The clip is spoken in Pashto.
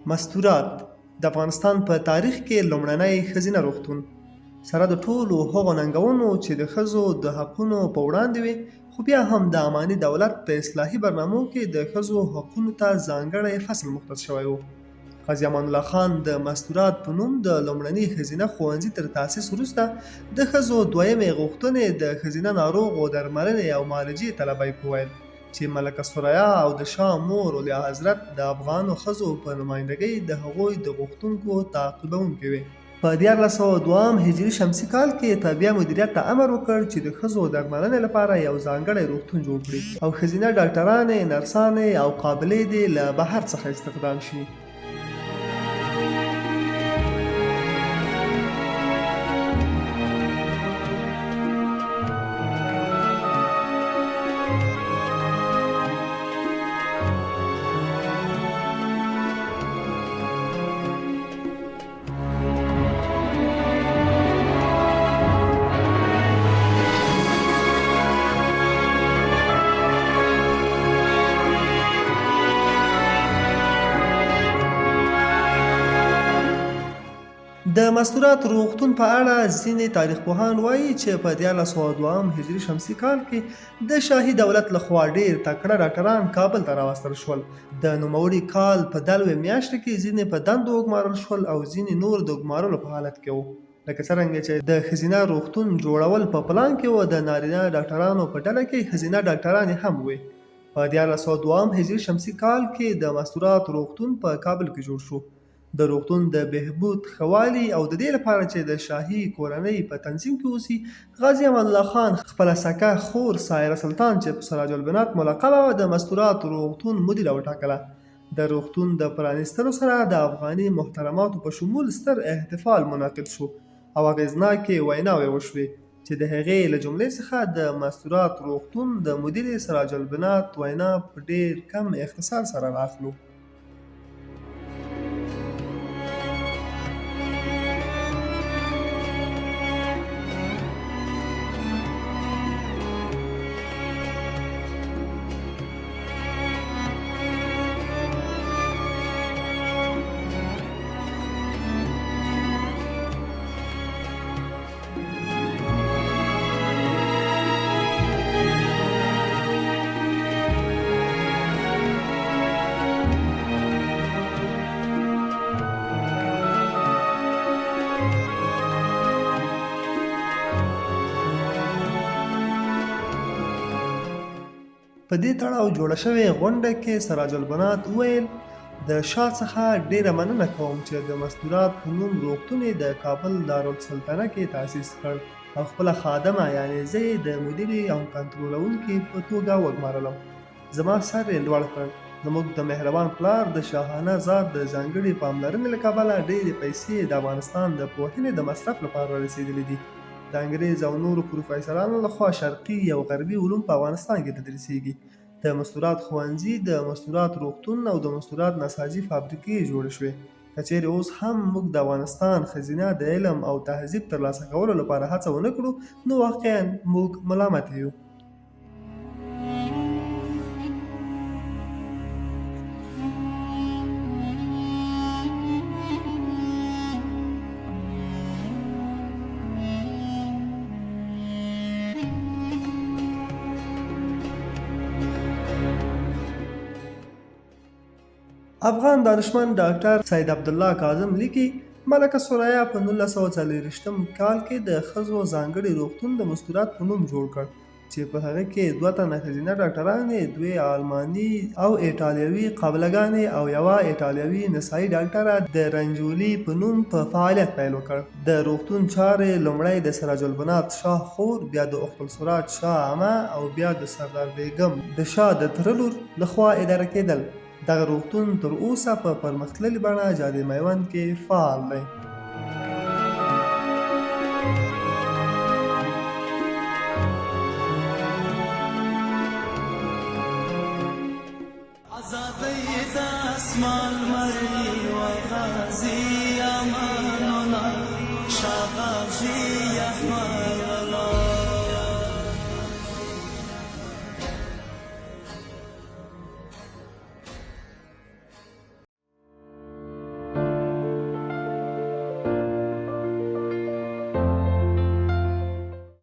مستورات د افغانستان په تاریخ کې لومړنی ښځینه روغتون سره د ټولو هغو ننګونو چې د ښځو د حقونو په وړاندې وي، خو بیا هم د اماني دولت په اصلاحي برنامو کې د ښځو حقونو ته ځانګړی فصل مختص شوی و. قاضي امان الله خان د مستورات په نوم د لومړني ښځینه ښوونځي تر تاسیس وروسته د ښځو دویمې غوښتنې د ښځینه ناروغو درملنې او معالجې طلبۍ په ویل چې ملکه ثریا او د شاه مور اولیا حضرت د افغانو ښځو په نمایندګۍ د هغوی د غوښتنکو تعقیبونکې وې. په 1402 هجري شمسي کال کې تابعه مدیریت ته امر وکړ چې د ښځو درملنې لپاره یو ځانګړی روغتون جوړ کړي او ښځینه ډاکټرانې، نرسانې او قابلې دې له بهر څخه استخدام شي. د مستورات روغتون په اړه ځینې تاریخ پوهان وایي چې په 1402 هجري شمسي کال کې د شاهي دولت لخوا ډېر تکړه ډاکټران کابل ته راوستل شول. د نوموړي کال په 10 میاشتې کې ځینې په دندو وګمارل شول او ځینې نور د وګمارلو په حالت کې وو. لکه څرنګه چې د ښځینه روغتون جوړول په پلان کې وو، د نارینه ډاکټرانو په ډله کې ښځینه ډاکټرانې هم وې. په 1402 هجري شمسي کال کې د مستورات روغتون په کابل کې جوړ شو. د روغتون د بهبود ښه او د دې لپاره چې د شاهي کورنۍ په تنظیم کې اوسي، غازي امان الله خان خپله سکه خور سایره سلطان چې په سراج البنات ملقبه وه د مستورات روغتون مدیره وټاکله. د روغتون د پرانیستلو سره د افغاني محترماتو په شمول ستر احتفال منعقد شو او اغېزناکې ویناوې وشوې چې د هغې له جملې څخه د مستورات روغتون د مدیر سراج البنات وینا په ډېر کم اختصار سره راخلو. په دې تړاو جوړه شوې غونډه کې سراج البنات وویل د شاه څخه ډېره مننه کوم چې د مستورات په نوم روغتون یې د کابل دارالسلطنه کې تاسیس کړ او خپله خادمه یعنې زه یې د مدیرې او کنټرولونکي په توګه وګمارلم. زما سر یې لوړ کړ. زموږ د مهربان پلار د شاهانه ذات د ځانګړې پاملرنې له کبله ډېرې پیسې د افغانستان د پوهنې د مصرف لپاره رسېدلې دي. د انګریز او نورو پروفیسرانو لخوا شرقي او غربي علوم په افغانستان کې تدریسیږي. د مستورات ښوونځي، د مستورات روغتون او د مستورات نساجي فابریکې جوړې شوې. که چیرې اوس هم موږ د افغانستان ښځینه د علم او تهذیب ترلاسه کولو لپاره هڅه ونه کړو، نو واقعا موږ ملامت یو. افغان دانشمند ډاکټر سید عبدالله کاظم لیکي ملکه ثریا په 1940 کال کې د ښځو ځانګړي روغتون د مستورات په نوم جوړ کړ چې په هغه کې 2 تنه ښځینه ډاکټرانې، 2 آلماني او ایټالوي قابلګانې او 1 ایټالوي نسایي ډاکټره د رنجولي په نوم په فعالیت پیل وکړ. د روغتون چارې لومړی د سراج البنات شاه خور، بیا د اخت السراج شاه عمه او بیا د سردار بیګم د شاه د تره لور لخوا اداره کېدل. دغه روغتون تر اوسه په پرمختللې بڼه جادې میوند کې فعال دی. آزادۍ د اسمان مري و غازي امان الله شاه غازي احمد